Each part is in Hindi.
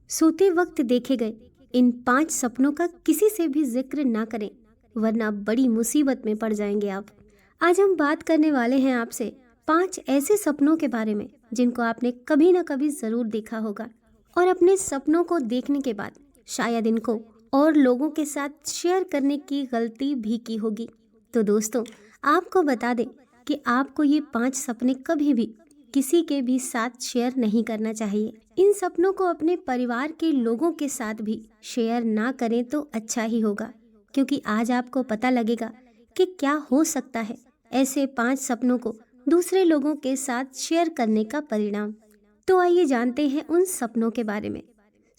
सोते वक्त देखे गए इन 5 सपनों का किसी से भी जिक्र ना करें, वरना बड़ी मुसीबत में पड़ जाएंगे आप। आज हम बात करने वाले हैं आपसे 5 ऐसे सपनों के बारे में जिनको आपने कभी ना कभी जरूर देखा होगा और अपने सपनों को देखने के बाद शायद इनको और लोगों के साथ शेयर करने की गलती भी की होगी। तो दोस्तों, आपको बता दें कि आपको ये 5 सपने कभी भी किसी के भी साथ शेयर नहीं करना चाहिए। इन सपनों को अपने परिवार के लोगों के साथ भी शेयर ना करें तो अच्छा ही होगा, क्योंकि आज आपको पता लगेगा कि क्या हो सकता है ऐसे 5 सपनों को दूसरे लोगों के साथ शेयर करने का परिणाम। तो आइए जानते हैं उन सपनों के बारे में।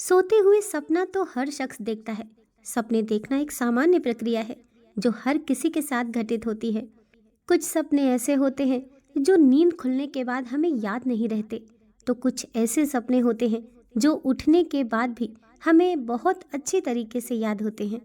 सोते हुए सपना तो हर शख्स देखता है। सपने देखना एक सामान्य प्रक्रिया है जो हर किसी के साथ घटित होती है। कुछ सपने ऐसे होते हैं जो नींद खुलने के बाद हमें याद नहीं रहते, तो कुछ ऐसे सपने होते हैं जो उठने के बाद भी हमें बहुत अच्छे तरीके से याद होते हैं।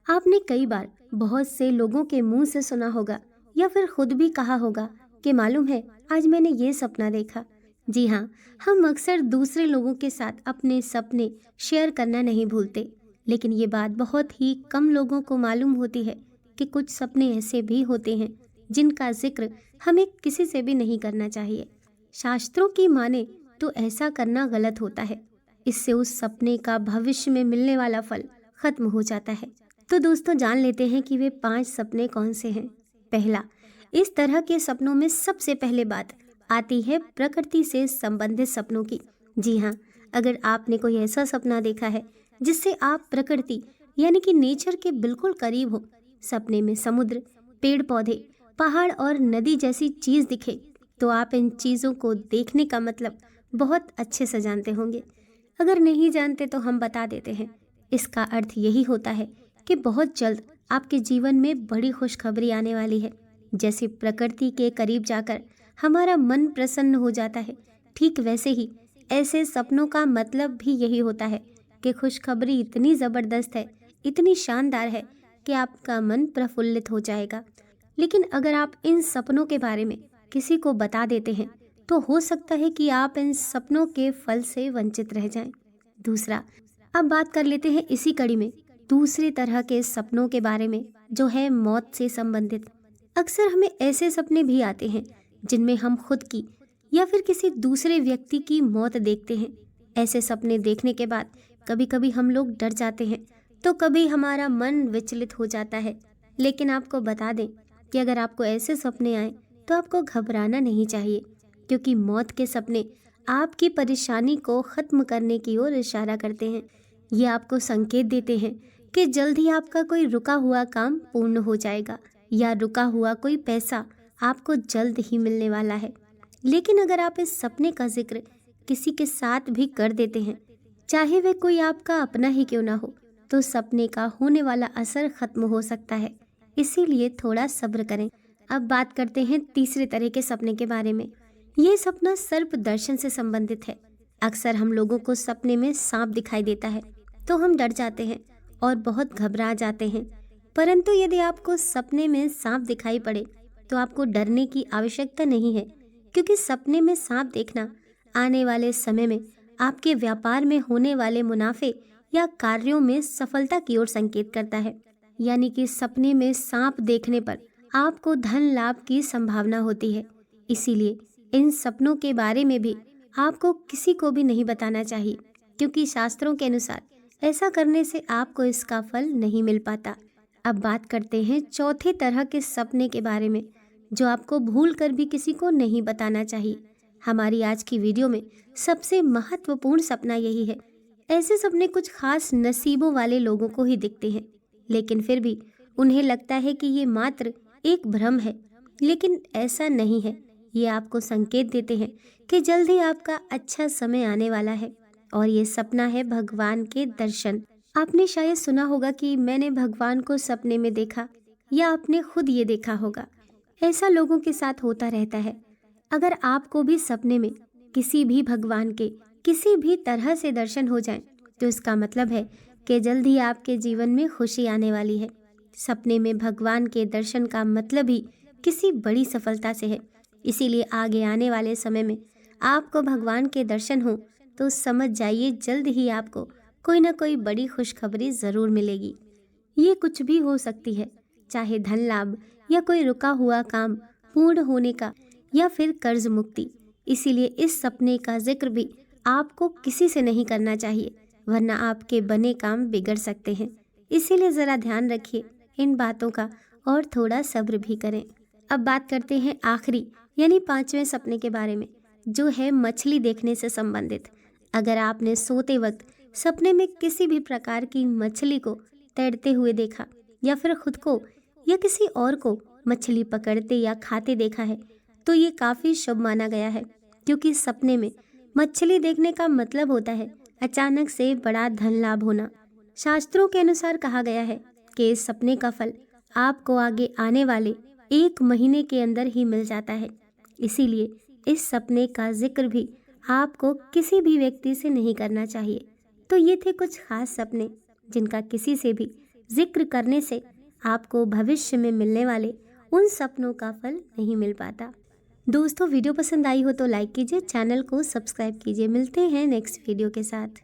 आपने कई बार बहुत से लोगों के मुंह से सुना होगा या फिर खुद भी कहा होगा कि मालूम है, आज मैंने ये सपना देखा। जी हाँ, हम अक्सर दूसरे लोगों के साथ अपने सपने शेयर करना नहीं भूलते, लेकिन ये बात बहुत ही कम लोगों को मालूम होती है कि कुछ सपने ऐसे भी होते हैं जिनका जिक्र हमें किसी से भी नहीं करना चाहिए। शास्त्रों की माने तो ऐसा करना गलत होता है। इससे उस सपने का भविष्य में मिलने वाला फल खत्म हो जाता है। तो दोस्तों, जान लेते हैं कि वे 5 सपने कौन से हैं। पहला, इस तरह के सपनों में सबसे पहले बात आती है प्रकृति से संबंधित सपनों की। जी हाँ, अगर आपने कोई ऐसा सपना देखा है जिससे आप प्रकृति यानी कि नेचर के बिल्कुल करीब हो, सपने में समुद्र, पेड़ पौधे, पहाड़ और नदी जैसी चीज दिखे, तो आप इन चीजों को देखने का मतलब बहुत अच्छे से जानते होंगे। अगर नहीं जानते तो हम बता देते हैं। इसका अर्थ यही होता है कि बहुत जल्द आपके जीवन में बड़ी खुशखबरी आने वाली है। जैसे प्रकृति के करीब जाकर हमारा मन प्रसन्न हो जाता है, ठीक वैसे ही ऐसे सपनों का मतलब भी यही होता है कि खुशखबरी इतनी ज़बरदस्त है, इतनी शानदार है कि आपका मन प्रफुल्लित हो जाएगा। लेकिन अगर आप इन सपनों के बारे में किसी को बता देते हैं तो हो सकता है कि आप इन सपनों के फल से वंचित रह जाएं। दूसरा, अब बात कर लेते हैं इसी कड़ी में दूसरी तरह के सपनों के बारे में, जो है मौत से संबंधित। अक्सर हमें ऐसे सपने भी आते हैं जिनमें हम खुद की या फिर किसी दूसरे व्यक्ति की मौत देखते हैं। ऐसे सपने देखने के बाद कभी कभी हम लोग डर जाते हैं, तो कभी हमारा मन विचलित हो जाता है। लेकिन आपको बता दें कि अगर आपको ऐसे सपने आए तो आपको घबराना नहीं चाहिए, क्योंकि मौत के सपने आपकी परेशानी को खत्म करने की ओर इशारा करते हैं। ये आपको संकेत देते हैं कि जल्द ही आपका कोई रुका हुआ काम पूर्ण हो जाएगा या रुका हुआ कोई पैसा आपको जल्द ही मिलने वाला है। लेकिन अगर आप इस सपने का जिक्र किसी के साथ भी कर देते हैं, चाहे वे कोई आपका अपना ही क्यों ना हो, तो सपने का होने वाला असर खत्म हो सकता है। इसीलिए थोड़ा सब्र करें। अब बात करते हैं तीसरे तरह के सपने के बारे में। ये सपना सर्प दर्शन से संबंधित है। अक्सर हम लोगों को सपने में सांप दिखाई देता है तो हम डर जाते हैं और बहुत घबरा जाते हैं। परंतु यदि आपको सपने में सांप दिखाई पड़े तो आपको डरने की आवश्यकता नहीं है, क्योंकि सपने में सांप देखना आने वाले समय में आपके व्यापार में होने वाले मुनाफे या कार्यों में सफलता की ओर संकेत करता है। यानी कि सपने में सांप देखने पर आपको धन लाभ की संभावना होती है। इसीलिए इन सपनों के बारे में भी आपको किसी को भी नहीं बताना चाहिए, क्योंकि शास्त्रों के अनुसार ऐसा करने से आपको इसका फल नहीं मिल पाता। अब बात करते हैं चौथे तरह के सपने के बारे में, जो आपको भूल कर भी किसी को नहीं बताना चाहिए। हमारी आज की वीडियो में सबसे महत्वपूर्ण सपना यही है। ऐसे सपने कुछ खास नसीबों वाले लोगों को ही दिखते हैं, लेकिन फिर भी उन्हें लगता है कि ये मात्र एक भ्रम है। लेकिन ऐसा नहीं है। ये आपको संकेत देते हैं कि जल्द ही आपका अच्छा समय आने वाला है। और ये सपना है भगवान के दर्शन। आपने शायद सुना होगा कि मैंने भगवान को सपने में देखा, या आपने खुद ये देखा होगा। ऐसा लोगों के साथ होता रहता है। अगर आपको भी सपने में किसी भी भगवान के किसी भी तरह से दर्शन हो जाएं, तो इसका मतलब है कि जल्द ही आपके जीवन में खुशी आने वाली है। सपने में भगवान के दर्शन का मतलब ही किसी बड़ी सफलता से है। इसीलिए आगे आने वाले समय में आपको भगवान के दर्शन हो तो समझ जाइए जल्द ही आपको कोई ना कोई बड़ी खुशखबरी ज़रूर मिलेगी। ये कुछ भी हो सकती है, चाहे धन लाभ या कोई रुका हुआ काम पूर्ण होने का या फिर कर्ज मुक्ति। इसीलिए इस सपने का जिक्र भी आपको किसी से नहीं करना चाहिए, वरना आपके बने काम बिगड़ सकते हैं। इसीलिए ज़रा ध्यान रखिए इन बातों का और थोड़ा सब्र भी करें। अब बात करते हैं आखिरी यानी 5वें सपने के बारे में, जो है मछली देखने से संबंधित। अगर आपने सोते वक्त सपने में किसी भी प्रकार की मछली को तैरते हुए देखा या फिर खुद को या किसी और को मछली पकड़ते या खाते देखा है, तो ये काफ़ी शुभ माना गया है, क्योंकि सपने में मछली देखने का मतलब होता है अचानक से बड़ा धन लाभ होना। शास्त्रों के अनुसार कहा गया है कि इस सपने का फल आपको आगे आने वाले 1 महीने के अंदर ही मिल जाता है। इसीलिए इस सपने का जिक्र भी आपको किसी भी व्यक्ति से नहीं करना चाहिए। तो ये थे कुछ खास सपने जिनका किसी से भी जिक्र करने से आपको भविष्य में मिलने वाले उन सपनों का फल नहीं मिल पाता। दोस्तों, वीडियो पसंद आई हो तो लाइक कीजिए, चैनल को सब्सक्राइब कीजिए। मिलते हैं नेक्स्ट वीडियो के साथ।